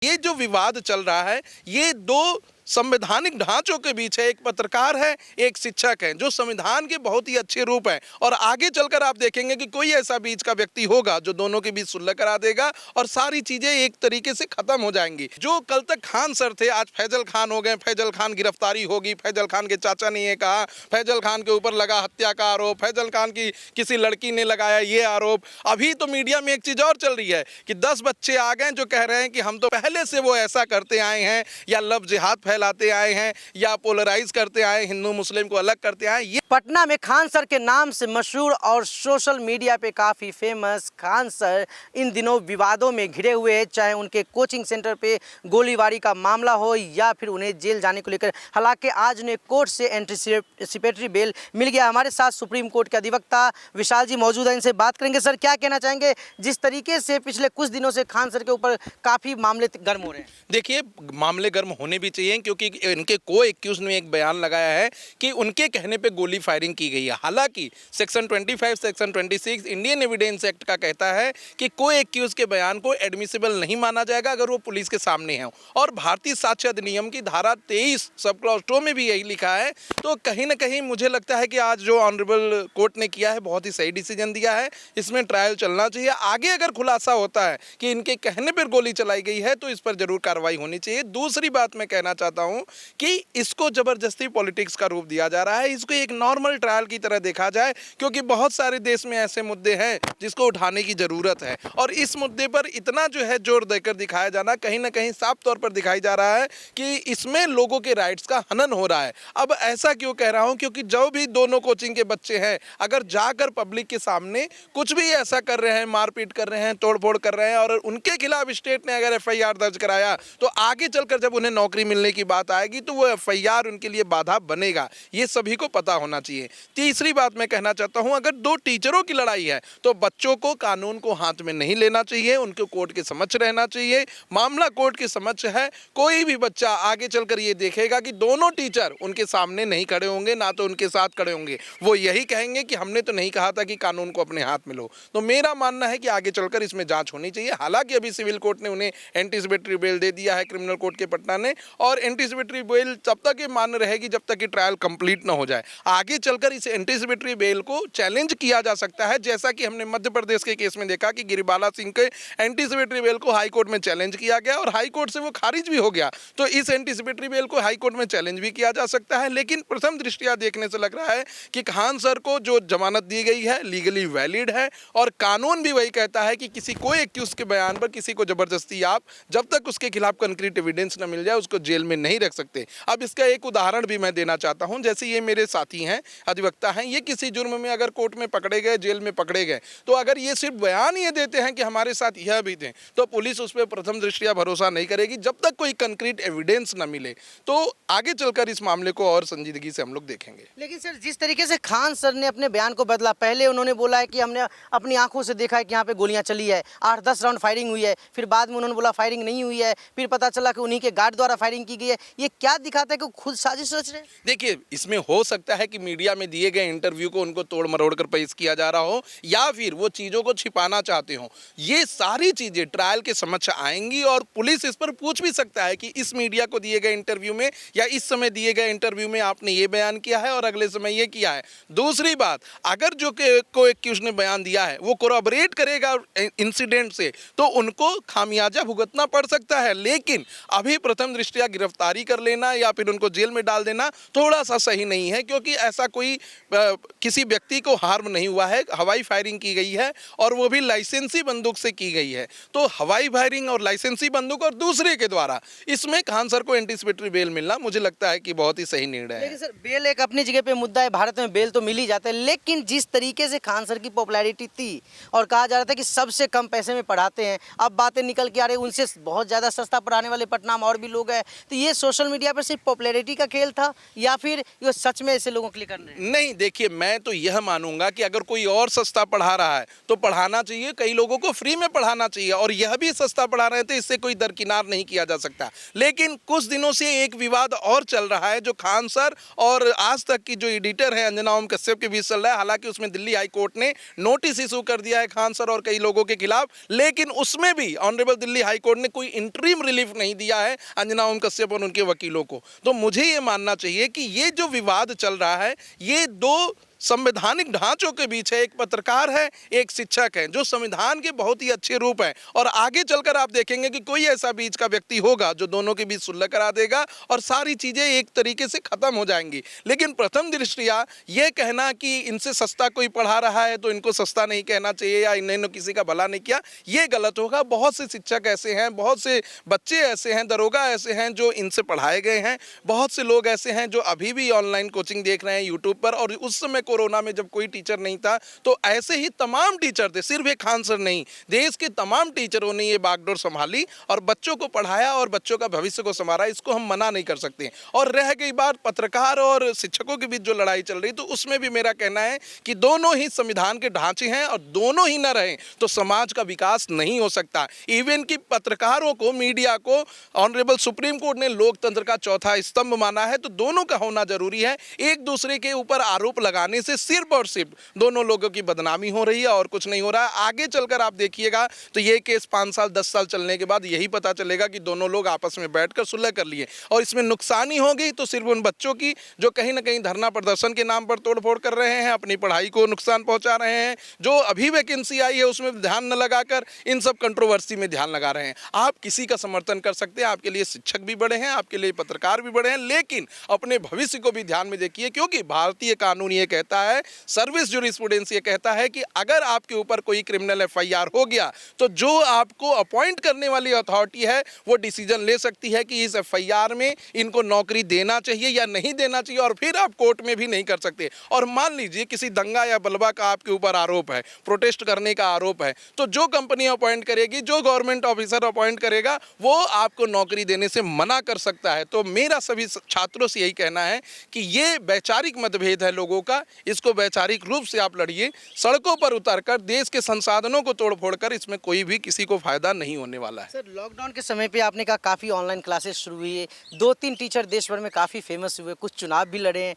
ये जो विवाद चल रहा है, ये दो संवैधानिक ढांचों के बीच है। एक पत्रकार है, एक शिक्षक है, जो संविधान के बहुत ही अच्छे रूप हैं। और आगे चलकर आप देखेंगे कि कोई ऐसा बीच का व्यक्ति होगा जो दोनों के बीच सुलह करा देगा और सारी चीजें एक तरीके से खत्म हो जाएंगी। जो कल तक खान सर थे, आज फैजल खान हो गए। फैजल खान गिरफ्तारी होगी, फैजल खान के चाचा ने ये कहा, फैजल खान के ऊपर लगा हत्या का आरोप, फैजल खान की किसी लड़की ने लगाया ये आरोप। अभी तो मीडिया में एक चीज और चल रही है कि 10 बच्चे आ गए जो कह रहे हैं कि हम तो पहले से वो ऐसा करते आए हैं, या लव जिहाद फैलाते आए हैं, या पोलराइज करते आए, हिंदू मुस्लिम को अलग करते आए। ये पटना में खान सर के नाम से मशहूर और सोशल मीडिया पे काफ़ी फेमस खान सर इन दिनों विवादों में घिरे हुए हैं, चाहे उनके कोचिंग सेंटर पे गोलीबारी का मामला हो या फिर उन्हें जेल जाने को लेकर। हालांकि आज उन्हें कोर्ट से एंटीसिपेटरी बेल मिल गया। हमारे साथ सुप्रीम कोर्ट के अधिवक्ता विशाल जी मौजूद हैं, इनसे बात करेंगे। सर, क्या कहना चाहेंगे जिस तरीके से पिछले कुछ दिनों से खान सर के ऊपर काफ़ी मामले गर्म हो रहे हैं? देखिए, मामले गर्म होने भी चाहिए, क्योंकि इनके को एक्यूज ने एक बयान लगाया है कि उनके कहने पे गोली फायरिंग की गई है। हालांकि section 25, section 26 Indian evidence act का कहता है कि को एक्यूज के बयान को एडमिसिबल नहीं माना जाएगा अगर वो पुलिस के सामने है। और भारतीय साक्ष्य अधिनियम की धारा 23 सब क्लॉज 2 में भी यही लिखा है। तो कहीं ना कहीं मुझे लगता है कि आज जो ऑनरेबल कोर्ट ने किया है, बहुत ही सही डिसीजन दिया है। इसमें ट्रायल चलना चाहिए। आगे अगर खुलासा होता है कि इनके कहने पर गोली चलाई गई है तो इस पर जरूर कार्रवाई होनी चाहिए। दूसरी बात मैं कहना चाहता हूं कि इसको जबरदस्ती पॉलिटिक्स का रूप दिया जा रहा है। इसको एक नॉर्मल ट्रायल की तरह देखा जाए, क्योंकि बहुत सारे देश में ऐसे मुद्दे हैं जिसको उठाने की जरूरत है। और इस मुद्दे पर इतना जो है जोर देकर दिखाया जाना, कहीं ना कहीं साफ तौर पर दिखाई जा रहा है कि इसमें लोगों के राइट्स का हनन हो रहा है। अब ऐसा क्यों कह रहा हूं? क्योंकि जो भी दोनों कोचिंग के बच्चे हैं, अगर जाकर पब्लिक के सामने कुछ भी ऐसा कर रहे हैं, मारपीट कर रहे हैं, तोड़फोड़ कर रहे हैं, और उनके खिलाफ स्टेट ने अगर FIR दर्ज कराया, तो आगे चलकर जब उन्हें नौकरी मिलने की बात आएगी तो वो FIR उनके लिए बाधा बनेगा। ये सभी को पता होना चाहिए। तीसरी बात मैं कहना चाहता हूं, अगर दो टीचरों की लड़ाई है तो बच्चों को कानून को हाथ में नहीं लेना चाहिए, उनको कोर्ट के समक्ष रहना चाहिए। मामला कोर्ट के समक्ष है। कोई भी बच्चा आगे चलकर ये देखेगा कि दोनों टीचर उनके सामने नहीं खड़े होंगे, ना तो उनके साथ खड़े होंगे, वो यही कहेंगे कि हमने तो नहीं कहा था कि कानून को अपने हाथ में लो। तो मेरा मानना है कि आगे चलकर इसमें जांच होनी चाहिए। हालांकि अभी सिविल कोर्ट ने उन्हें एंटीसिपेटरी बेल दे दिया है, क्रिमिनल कोर्ट के पटना ने, और एंटीसिपेटरी बेल तब तक ये मान्य रहेगी जब तक कि ट्रायल कंप्लीट ना हो जाए। आगे चलकर इस एंटीसिपेटरी बेल को चैलेंज किया जा सकता है, जैसा कि हमने मध्य प्रदेश के केस में देखा कि गिरिबाला सिंह के एंटीसिपेटरी बेल को हाई कोर्ट में चैलेंज किया गया और हाई कोर्ट से वो खारिज भी हो गया। तो इस एंटीसिपेटरी बेल को हाई कोर्ट में चैलेंज भी किया जा सकता है। लेकिन प्रथम दृष्टया देखने से लग रहा है कि खान सर को जो जमानत दी गई है लीगली वैलिड है, और कानून भी वही कहता है कि किसी को एक्यूज के बयान पर किसी को जबरदस्ती आप जब तक उसके खिलाफ कंक्रीट एविडेंस न मिल जाए उसको जेल में नहीं रख सकते। अब इसका एक उदाहरण भी मैं देना चाहता हूं। जैसे ये मेरे साथी हैं, अधिवक्ता हैं, ये किसी जुर्म में अगर कोर्ट में पकड़े गए, जेल में पकड़े गए, तो अगर ये सिर्फ बयान ये देते हैं कि हमारे साथ यह भी थे, तो पुलिस उस पर प्रथम दृष्टया भरोसा नहीं करेगी जब तक कोई कंक्रीट एविडेंस न मिले। तो आगे चलकर इस मामले को और संजीदगी से हम लोग देखेंगे। लेकिन सर, जिस तरीके से खान सर ने अपने बयान को बदला, पहले उन्होंने बोला है कि हमने अपनी आंखों से देखा है कि यहाँ पे गोलियां चली है, 8-10 राउंड फायरिंग हुई है, फिर बाद में उन्होंने बोला फायरिंग नहीं हुई है, फिर पता चला कि उन्हीं के गार्ड द्वारा फायरिंग की गई है। ये क्या दिखाता है कि खुद साजिश रच रहे हैं? देखिए, इसमें हो सकता है कि मीडिया में दिए गए इंटरव्यू को उनको तोड़ मरोड़ कर पेश किया जा रहा हो, या फिर वो चीज़ों को छिपाना चाहते हो। ये सारी चीज़ें ट्रायल के समक्ष आएंगी और पुलिस इस पर पूछ भी सकता है कि इस मीडिया को दिए गए इंटरव्यू में या इस समय दिए गए इंटरव्यू में आपने ये बयान किया है और अगले समय ये किया है। दूसरी बात, अगर जो को एक्यूज ने बयान दिया है वो कोरॉबरेट करेगा इंसिडेंट से, तो उनको खामियाजा भुगतना पड़ सकता है। लेकिन अभी प्रथम दृष्टया गिरफ्तारी कर लेना या फिर उनको जेल में डाल देना थोड़ा सा सही नहीं है, क्योंकि ऐसा कोई किसी व्यक्ति को हार्म नहीं हुआ है। हवाई फायरिंग की गई है और वो भी लाइसेंसी बंदूक से की गई है। तो हवाई फायरिंग और लाइसेंसी बंदूक और दूसरे के द्वारा, इसमें खान सर को एंटीसिपेटरी बेल मिलना मुझे लगता है कि बहुत ही सही निर्णय है। लेकिन सर, बेल एक अपनी जगह पे मुद्दा है, भारत में बेल तो मिल ही जाता है, लेकिन जिस तरीके से खान सर की पॉपुलैरिटी थी और कहा जा रहा था कि सबसे कम पैसे में पढ़ाते हैं, अब बातें निकल के आ रही उनसे बहुत ज़्यादा सस्ता पढ़ाने वाले पटना में और भी लोग हैं, तो ये ये सोशल मीडिया पर सिर्फ पॉपुलैरिटी का खेल था या फिर ये सच में ऐसे लोगों के लिए कर रहे हैं? नहीं, देखिए मैं तो यह मानूंगा कि अगर कोई और सस्ता पढ़ा रहा है तो पढ़ाना चाहिए, कई लोगों को फ्री में पढ़ाना चाहिए, और यह भी सस्ता पढ़ा रहे थे, इससे कोई दरकिनार नहीं किया जा सकता। लेकिन कुछ दिनों से एक विवाद और चल रहा है जो खान सर और आज तक की जो एडिटर है अंजना ओम कश्यप के बीच चल रहा है। हालांकि उसमें दिल्ली हाई कोर्ट ने नोटिस इशू कर दिया है खान सर और कई लोगों के खिलाफ, लेकिन उसमें भी ऑनरेबल दिल्ली हाई कोर्ट ने कोई इंटरिम रिलीफ नहीं दिया है अंजना ओम कश्यप और उनके वकीलों को। तो मुझे ये मानना चाहिए कि ये जो विवाद चल रहा है ये दो संवैधानिक ढांचों के बीच है। एक पत्रकार है, एक शिक्षक है, जो संविधान के बहुत ही अच्छे रूप हैं, और आगे चलकर आप देखेंगे कि कोई ऐसा बीच का व्यक्ति होगा जो दोनों के बीच सुलह करा देगा और सारी चीजें एक तरीके से खत्म हो जाएंगी। लेकिन प्रथम दृष्टया यह कहना कि इनसे सस्ता कोई पढ़ा रहा है तो इनको सस्ता नहीं कहना चाहिए या इन्होंने किसी का भला नहीं किया, ये गलत होगा। बहुत से शिक्षक ऐसे हैं, बहुत से बच्चे ऐसे हैं, दरोगा ऐसे हैं जो इनसे पढ़ाए गए हैं, बहुत से लोग ऐसे हैं जो अभी भी ऑनलाइन कोचिंग देख रहे हैं यूट्यूब पर। और उस समय कोरोना में जब कोई टीचर नहीं था तो ऐसे ही तमाम टीचर थे, सिर्फ एक खान सर नहीं, देश के तमाम टीचरों ने ये बागडोर संभाली और बच्चों को पढ़ाया और बच्चों का भविष्य को संवारा। इसको हम मना नहीं कर सकते। और रह गई बात पत्रकार और शिक्षकों के बीच जो लड़ाई चल रही, तो उसमें भी मेरा कहना है कि दोनों ही संविधान के ढांचे हैं और दोनों ही न रहें तो समाज का विकास नहीं हो सकता। इवन कि पत्रकारों को, मीडिया को ऑनरेबल सुप्रीम कोर्ट ने लोकतंत्र का चौथा स्तंभ माना है, तो दोनों का होना जरूरी है। एक दूसरे के ऊपर आरोप लगाने से सिर्फ और सिर्फ दोनों लोगों की बदनामी हो रही है और कुछ नहीं हो रहा है। आगे चलकर आप देखिएगा तो ये केस 5 साल 10 साल चलने के बाद यही पता चलेगा कि दोनों लोग आपस में बैठकर सुलह कर लिए, और इसमें नुकसानी होगी तो सिर्फ उन बच्चों की जो कहीं ना कहीं धरना प्रदर्शन के नाम पर तोड़फोड़ कर रहे हैं, अपनी पढ़ाई को नुकसान पहुंचा रहे हैं, जो अभी वैकेंसी आई है उसमें ध्यान न लगाकर इन सब कंट्रोवर्सी में ध्यान लगा रहे हैं। आप किसी का समर्थन कर सकते हैं, आपके लिए शिक्षक भी बड़े हैं, आपके लिए पत्रकार भी बड़े हैं, लेकिन अपने भविष्य को भी ध्यान में देखिए, क्योंकि भारतीय कानून ये कहता है, सर्विस ज्यूरिस्प्रूडेंस ये कहता है कि अगर आपके ऊपर कोई क्रिमिनल एफआईआर हो गया तो जो आपको अपॉइंट करने वाली अथॉरिटी है वो डिसीजन ले सकती है कि इस एफआईआर में इनको नौकरी देना चाहिए या नहीं देना चाहिए, और फिर आप कोर्ट में भी नहीं कर सकते। और मान लीजिए किसी दंगा या बलवा का आपके ऊपर आरोप है, प्रोटेस्ट करने का आरोप है, तो जो कंपनी अपॉइंट करेगी, जो गवर्नमेंट ऑफिसर अपॉइंट करेगा, वो आपको नौकरी देने से मना कर सकता है। तो मेरा सभी छात्रों से यही कहना है कि ये वैचारिक मतभेद है लोगों का, इसको वैचारिक रूप से आप लड़िए, सड़कों पर उतरकर देश के संसाधनों को तोड़-फोड़ कर, इसमें कोई भी किसी को फायदा नहीं होने वाला है। सर, लॉकडाउन के समय पे आपने कहा काफ़ी ऑनलाइन क्लासेस शुरू हुई है, 2-3 टीचर देश भर में काफ़ी फेमस हुए, कुछ चुनाव भी लड़े हैं,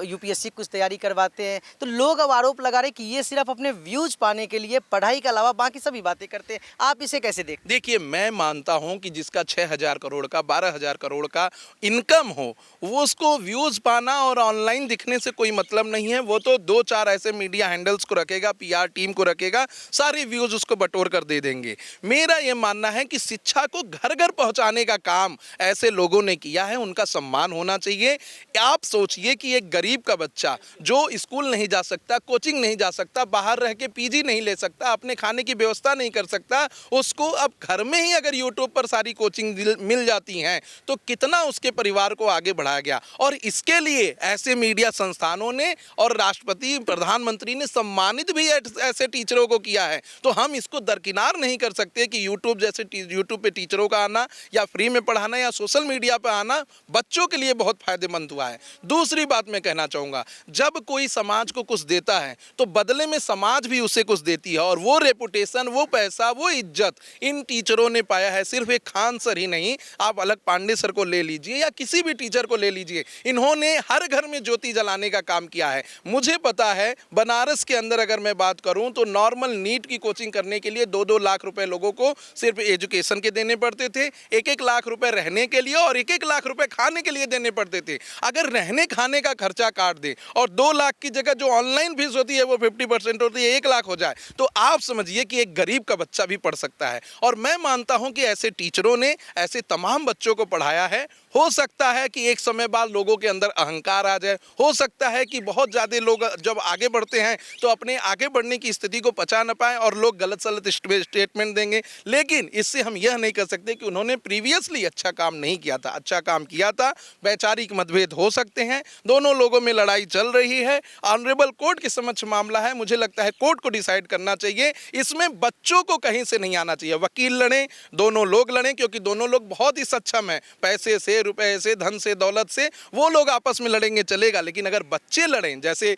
यूपीएससी कुछ तैयारी करवाते हैं, तो लोग अब आरोप लगा रहे हैं कि ये सिर्फ अपने व्यूज पाने के लिए पढ़ाई के अलावा बाकी सभी बातें करते हैं। आप इसे कैसे देखते हैं? देखिए, मैं मानता हूं कि जिसका 6,000 करोड़ का, 12,000 करोड़ का इनकम हो, वो उसको व्यूज पाना और ऑनलाइन दिखने से कोई मतलब नहीं है। वो तो 2-4 ऐसे मीडिया हैंडल्स को रखेगा, पीआर टीम को रखेगा, सारे व्यूज उसको बटोर कर दे देंगे। मेरा ये मानना है कि शिक्षा को घर घर पहुंचाने का काम ऐसे लोगों ने किया है, उनका सम्मान होना चाहिए। आप सोचिए कि एक गरीब का बच्चा जो स्कूल नहीं जा सकता, कोचिंग नहीं जा सकता, बाहर रह के पीजी नहीं ले सकता, अपने खाने की व्यवस्था नहीं कर सकता, उसको अब घर में ही अगर यूट्यूब पर सारी कोचिंग मिल जाती हैं तो कितना उसके परिवार को आगे बढ़ाया गया। और इसके लिए ऐसे मीडिया संस्थानों ने और राष्ट्रपति, प्रधानमंत्री ने सम्मानित भी ऐसे टीचरों को किया है। तो हम इसको दरकिनार नहीं कर सकते कि यूट्यूब पे टीचरों का आना या फ्री में पढ़ाना या सोशल मीडिया पे आना बच्चों के लिए बहुत फायदेमंद हुआ है। दूसरी बात मैं कहना चाहूँगा, जब कोई समाज को कुछ देता है तो बदले में समाज भी उसे कुछ देती है, और वो रेपुटेशन, वो पैसा, वो इज्जत इन टीचरों ने पाया है। सिर्फ एक खान सर ही नहीं, आप अलग पांडे सर को ले लीजिए या किसी भी टीचर को ले लीजिए, इन्होंने हर घर में ज्योति जलाने का काम किया है। मुझे पता है बनारस के अंदर अगर मैं बात करूं तो नॉर्मल नीट की कोचिंग करने के लिए 2-2 लाख रुपए लोगों को सिर्फ एजुकेशन के देने पड़ते थे, 1-1 लाख रुपए रहने के लिए और 1-1 लाख रुपए खाने के लिए देने पड़ते थे। अगर रहने खाने का खर्चा काट दे और 2 लाख की जगह जो ऑनलाइन फीस होती है वो 50% होती है, 1 लाख हो जाए, तो आप समझिए कि एक गरीब का बच्चा भी पढ़ सकता है। और मैं मानता हूं कि ऐसे टीचरों ने ऐसे तमाम बच्चों को पढ़ाया है। हो सकता है कि एक समय बाद लोगों के अंदर अहंकार आ जाए, हो सकता है कि बहुत ज़्यादा लोग जब आगे बढ़ते हैं तो अपने आगे बढ़ने की स्थिति को पचा न पाएं और लोग गलत सलत स्टेटमेंट देंगे। लेकिन इससे हम यह नहीं कर सकते कि उन्होंने प्रीवियसली अच्छा काम नहीं किया था, अच्छा काम किया था। वैचारिक मतभेद हो सकते हैं, दोनों लोगों में लड़ाई चल रही है, ऑनरेबल कोर्ट के समक्ष मामला है। मुझे लगता है कोर्ट को डिसाइड करना चाहिए, इसमें बच्चों को कहीं से नहीं आना चाहिए। वकील लड़ें, दोनों लोग लड़ें, क्योंकि दोनों लोग बहुत ही सक्षम हैं, पैसे से, रुपए से, धन से, दौलत से, वो लोग आपस में लड़ेंगे चलेगा। लेकिन अगर बच्चे लड़ें, जैसे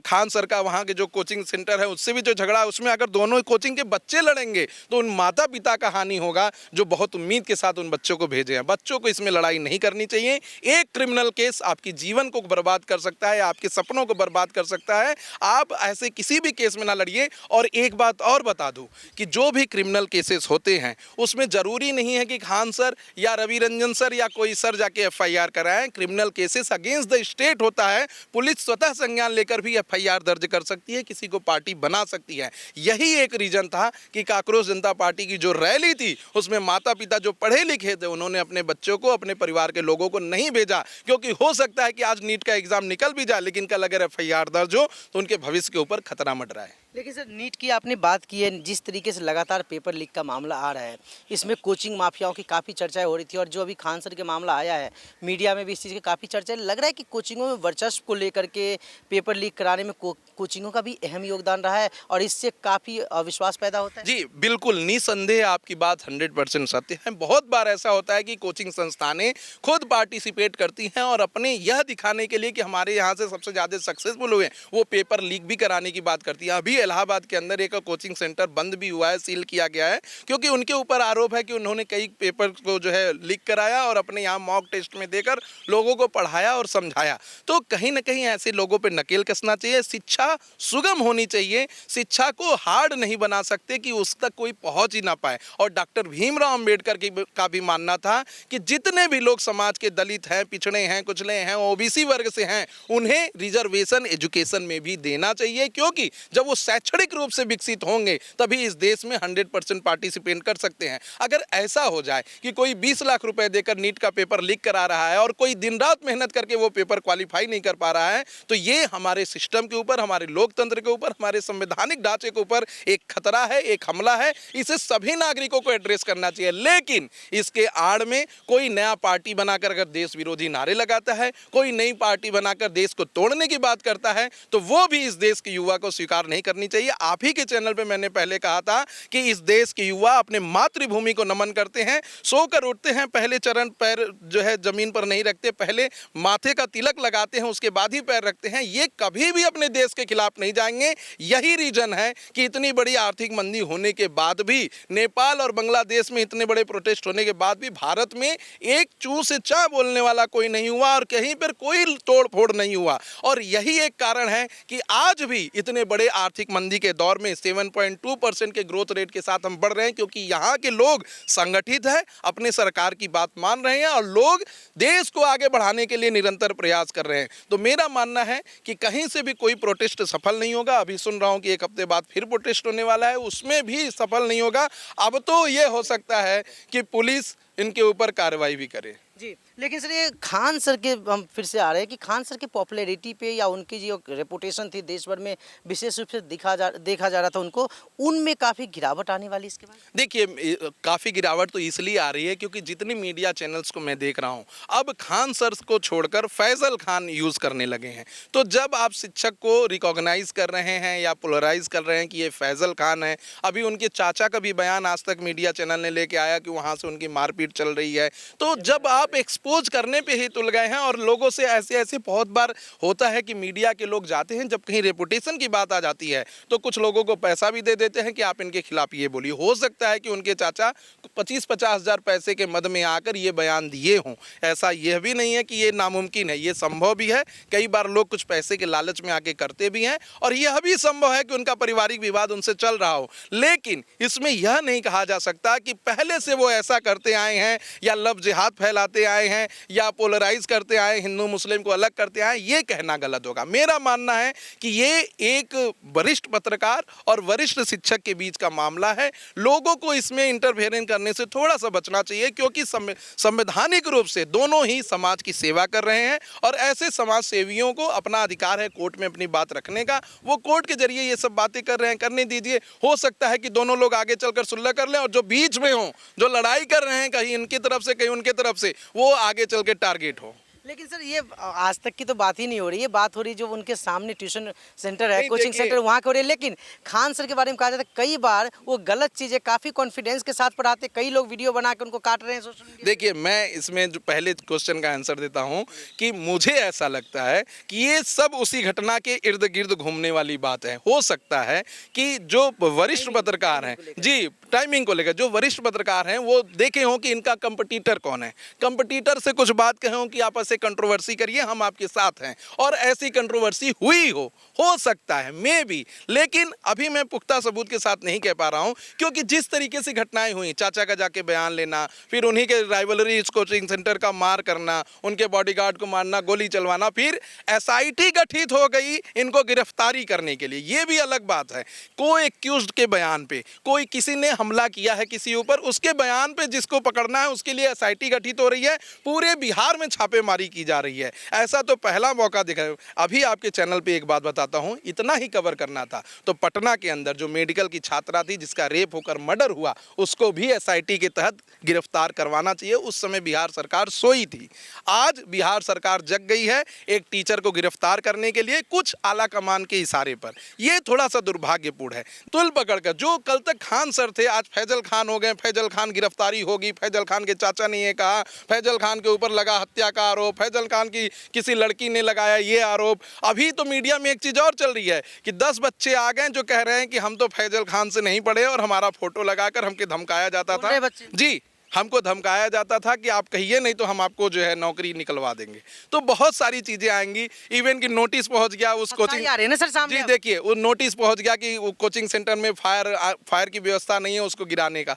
खान सर का वहाँ के जो कोचिंग सेंटर है उससे भी जो झगड़ा है, उसमें अगर दोनों कोचिंग के बच्चे लड़ेंगे तो उन माता पिता का हानि होगा जो बहुत उम्मीद के साथ उन बच्चों को भेजे हैं। बच्चों को इसमें लड़ाई नहीं करनी चाहिए। एक क्रिमिनल केस आपकी जीवन को बर्बाद कर सकता है, आपके सपनों को बर्बाद कर सकता है। आप ऐसे किसी भी केस में ना लड़िए। और एक बात और बता दूं कि जो भी क्रिमिनल केसेस होते हैं उसमें जरूरी नहीं है कि खान सर या रवि रंजन सर या कोई सर जाके एफआईआर कराएं। Criminal cases against the state होता है, पुलिस स्वतः संज्ञान लेकर भी एफआईआर दर्ज कर सकती है, किसी को पार्टी बना सकती है। यही एक रीजन था कि कांग्रेस जनता पार्टी की जो रैली थी उसमें माता पिता जो पढ़े लिखे थे उन्होंने अपने बच्चों को, अपने परिवार के लोगों को नहीं भेजा, क्योंकि हो सकता है कि आज नीट का एग्जाम निकल भी जाए, लेकिन कल अगर एफआईआर दर्ज हो तो उनके भविष्य के ऊपर खतरा मंड रहा है। लेकिन सर, नीट की आपने बात की है, जिस तरीके से लगातार पेपर लीक का मामला आ रहा है, इसमें कोचिंग माफियाओं की काफ़ी चर्चाएं हो रही थी, और जो अभी खान सर के मामला आया है, मीडिया में भी इस चीज़ की काफ़ी चर्चा लग रहा है कि कोचिंगों में वर्चस्व को लेकर के पेपर लीक कराने में कोचिंगों का भी अहम योगदान रहा है, और इससे काफ़ी अविश्वास पैदा होता है। जी बिल्कुल, निसंदेह आपकी बात 100% सत्य है। बहुत बार ऐसा होता है कि कोचिंग संस्थानें खुद पार्टिसिपेट करती हैं और अपने यह दिखाने के लिए कि हमारे यहाँ से सबसे ज़्यादा सक्सेसफुल हुए, वो पेपर लीक भी कराने की बात करती है। अभी इलाहाबाद के अंदर एक कोचिंग सेंटर बंद भी हुआ है, सील किया गया है, क्योंकि उनके ऊपर आरोप है कि उन्होंने कई पेपर को जो है लीक कराया और अपने यहाँ मॉक टेस्ट में देकर लोगों को पढ़ाया और समझाया। तो कहीं ना कहीं ऐसे लोगों पर नकेल कसना चाहिए। शिक्षा सुगम होनी चाहिए, शिक्षा को हार्ड नहीं बना सकते कि उस तक कोई पहुंच ही ना पाए। और डॉक्टर भीमराव अंबेडकर का भी मानना था कि जितने भी लोग समाज के दलित हैं, पिछड़े हैं, कुचले हैं, ओबीसी वर्ग से हैं, उन्हें रिजर्वेशन एजुकेशन में भी देना चाहिए, क्योंकि जब वो शैक्षणिक रूप से विकसित होंगे तभी इस देश में 100% पार्टिसिपेट कर सकते हैं। अगर ऐसा हो जाए कि कोई 20 लाख रुपए देकर नीट का पेपर लीक करा रहा है और कोई दिन रात मेहनत करके वो पेपर क्वालिफाई नहीं कर पा रहा है, तो ये हमारे सिस्टम के ऊपर, हमारे लोकतंत्र के ऊपर, हमारे संवैधानिक ढांचे के ऊपर एक खतरा है, एक हमला है। इसे सभी नागरिकों को एड्रेस करना चाहिए। लेकिन इसके आड़ में कोई नया पार्टी बनाकर अगर देश विरोधी नारे लगाता है, कोई नई पार्टी बनाकर देश को तोड़ने की बात करता है, तो वो भी इस देश के युवा को स्वीकार नहीं करनी चाहिए। आप ही के चैनल पे मैंने पहले कहा था कि इस देश के युवा अपने मातृभूमि को नमन करते हैं, सोकर उठते हैं, पहले चरण पैर जो है जमीन पर नहीं रखते, पहले माथे का तिलक लगाते हैं, उसके बाद ही पैर रखते हैं। ये कभी भी अपने देश के खिलाफ नहीं जाएंगे। यही रीजन है कि इतनी बड़ी आर्थिक मंदी होने के बाद भी, नेपाल और बांग्लादेश में इतने बड़े प्रोटेस्ट होने के बाद भी भारत में एक चू से चा बोलने वाला कोई नहीं हुआ और कहीं पर कोई तोड़ फोड़ नहीं हुआ। और यही एक कारण है कि आज भी इतने बड़े आर्थिक मंदी के दौर में 7.2% के ग्रोथ रेट के साथ हम बढ़ रहे हैं, क्योंकि यहाँ के लोग संगठित है, अपने सरकार की बात मान रहे हैं और लोग देश को आगे बढ़ाने के लिए निरंतर प्रयास कर रहे हैं। तो मेरा मानना है कि कहीं से भी कोई प्रोटेस्ट सफल नहीं होगा। अभी सुन रहा हूं कि एक हफ्ते बाद फिर प्रोटेस्ट होने वाला है, उसमें भी सफल नहीं होगा। अब तो ये हो सकता है कि पुलिस इनके ऊपर कार्रवाई भी करे। जी, लेकिन सर, ये खान सर के हम फिर से आ रहे हैं कि खान सर की पॉपुलैरिटी पे या उनकी जो रेपुटेशन थी देश भर में, विशेष रूप से देखा जा रहा था उनको, उनमें काफ़ी गिरावट आने वाली इसके बाद। देखिए, काफ़ी गिरावट तो इसलिए आ रही है क्योंकि जितनी मीडिया चैनल्स को मैं देख रहा हूं, अब खान सर को छोड़कर फैजल खान यूज़ करने लगे हैं। तो जब आप शिक्षक को रिकॉग्नाइज कर रहे हैं या पोलराइज कर रहे हैं कि ये फैजल खान है, अभी उनके चाचा का भी बयान आज तक मीडिया चैनल ने लेके आया कि वहाँ से उनकी मारपीट चल रही है। तो जब आप एक्सपोज करने पे ही तुल गए हैं, और लोगों से ऐसे बहुत बार होता है कि मीडिया के लोग जाते हैं, जब कहीं रेपुटेशन की बात आ जाती है तो कुछ लोगों को पैसा भी दे देते हैं कि आप इनके खिलाफ ये बोलिए। हो सकता है कि उनके चाचा 25-50 हज़ार पैसे के मद में आकर ये बयान दिए हों। ऐसा यह भी नहीं है कि ये नामुमकिन है, ये संभव भी है। कई बार लोग कुछ पैसे के लालच में आके करते भी हैं, और यह भी संभव है कि उनका पारिवारिक विवाद उनसे चल रहा हो। लेकिन इसमें यह नहीं कहा जा सकता कि पहले से वो ऐसा करते आए हैं या लव जिहाद फैलाते करते आए हैं या पोलराइज करते आए, हिंदू मुस्लिम को अलग करते आए, ये कहना गलत होगा। मेरा मानना है कि ये एक वरिष्ठ पत्रकार और वरिष्ठ शिक्षक के बीच का मामला है। लोगों को इसमें इंटरफेरेंस करने से थोड़ा सा बचना चाहिए, क्योंकि संवैधानिक रूप से दोनों ही समाज की सेवा कर रहे हैं और ऐसे समाज सेवियों को अपना अधिकार है कोर्ट में अपनी बात रखने का। वो कोर्ट के जरिए ये सब बातें कर रहे हैं, करने दीजिए। हो सकता है कि दोनों लोग आगे चलकर सुलह कर लें और जो बीच में हो, जो लड़ाई कर रहे हैं कहीं इनकी तरफ से कहीं उनके तरफ से, वो आगे चल के टारगेट हो। लेकिन सर ये आज तक की तो बात ही नहीं हो रही है, बात हो रही जो उनके सामने ट्यूशन सेंटर है, नहीं, कोचिंग देखिए, सेंटर वहाँ के हो रही है। लेकिन खान सर के बारे में कहा जाता है कई बार वो गलत चीज़ें काफ़ी कॉन्फिडेंस के साथ पढ़ाते, कई लोग वीडियो बना के उनको काट रहे हैं सोशल मीडिया। देखिए, मैं इसमें जो पहले क्वेश्चन का आंसर देता हूं कि मुझे ऐसा लगता है कि ये सब उसी घटना के इर्द गिर्द घूमने वाली बात है। हो सकता है कि जो वरिष्ठ पत्रकार हैं, जी टाइमिंग को लेकर जो वरिष्ठ पत्रकार हैं वो देखे हों कि इनका कंपटीटर कौन है, कंपटीटर से कुछ बात कहे हों कि आपस से कंट्रोवर्सी करिए, हम आपके साथ हैं, और ऐसी कंट्रोवर्सी हुई हो सकता है मे बी। लेकिन अभी मैं पुख्ता सबूत के साथ नहीं कह पा रहा हूं, क्योंकि जिस तरीके से घटनाएं हुई, चाचा का जाके बयान लेना, फिर उन्हीं के राइवलरी कोचिंग सेंटर का मार करना, उनके बॉडीगार्ड को मारना, गोली चलवाना, फिर एसआईटी गठित हो गई इनको गिरफ्तारी करने के लिए, ये भी अलग बात है। कोई एक्यूज्ड के बयान पे, कोई किसी ने हमला किया है किसी ऊपर, उसके बयान पे जिसको पकड़ना है उसके लिए एसआईटी गठित हो रही है, पूरे बिहार में छापेमारी की जा रही है। ऐसा तो पहला मौका दिखा। अभी आपके चैनल पे एक बात बताता हूं, इतना ही कवर करना था तो पटना के अंदर जो मेडिकल की छात्रा थी जिसका रेप होकर मर्डर हुआ, उसको भी एसआईटी के तहत गिरफ्तार करवाना चाहिए। उस समय बिहार सरकार सोई थी। आज बिहार सरकार जग गई है एक टीचर को गिरफ्तार करने के लिए कुछ आला कमान के इशारे पर। यह थोड़ा सा दुर्भाग्यपूर्ण है। तुल पकड़कर जो कल तक खान सर थे आज फैजल खान हो गए, फैजल खान गिरफ्तारी होगी, फैजल खान के चाचा ने ये कहा, फैजल खान के ऊपर लगा हत्या का आरोप, फैजल खान की किसी लड़की ने लगाया ये आरोप। अभी तो मीडिया में एक चीज और चल रही है कि 10 बच्चे आ गए जो कह रहे हैं कि हम तो फैजल खान से नहीं पढ़े और हमारा फोटो लगाकर हमको धमकाया जाता था। जी, हमको धमकाया जाता था कि आप कहिए नहीं तो हम आपको जो है नौकरी निकलवा देंगे। तो बहुत सारी चीजें आएंगी। इवन कि नोटिस पहुंच गया उस कोचिंग, आ रहे हैं ना सर सामने। जी देखिए, वो नोटिस पहुंच गया कि वो कोचिंग सेंटर में फायर की व्यवस्था नहीं है, उसको गिराने का।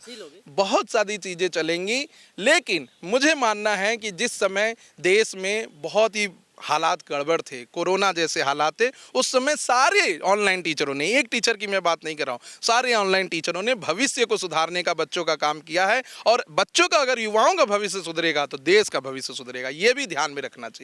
बहुत सारी चीजें चलेंगी। लेकिन मुझे मानना है कि जिस समय देश में बहुत ही हालात गड़बड़ थे, कोरोना जैसे हालात थे, उस समय सारे ऑनलाइन टीचरों ने, एक टीचर की मैं बात नहीं कर रहा हूँ, सारे ऑनलाइन टीचरों ने भविष्य को सुधारने का बच्चों का काम किया है। और बच्चों का, अगर युवाओं का भविष्य सुधरेगा तो देश का भविष्य सुधरेगा, ये भी ध्यान में रखना चाहिए।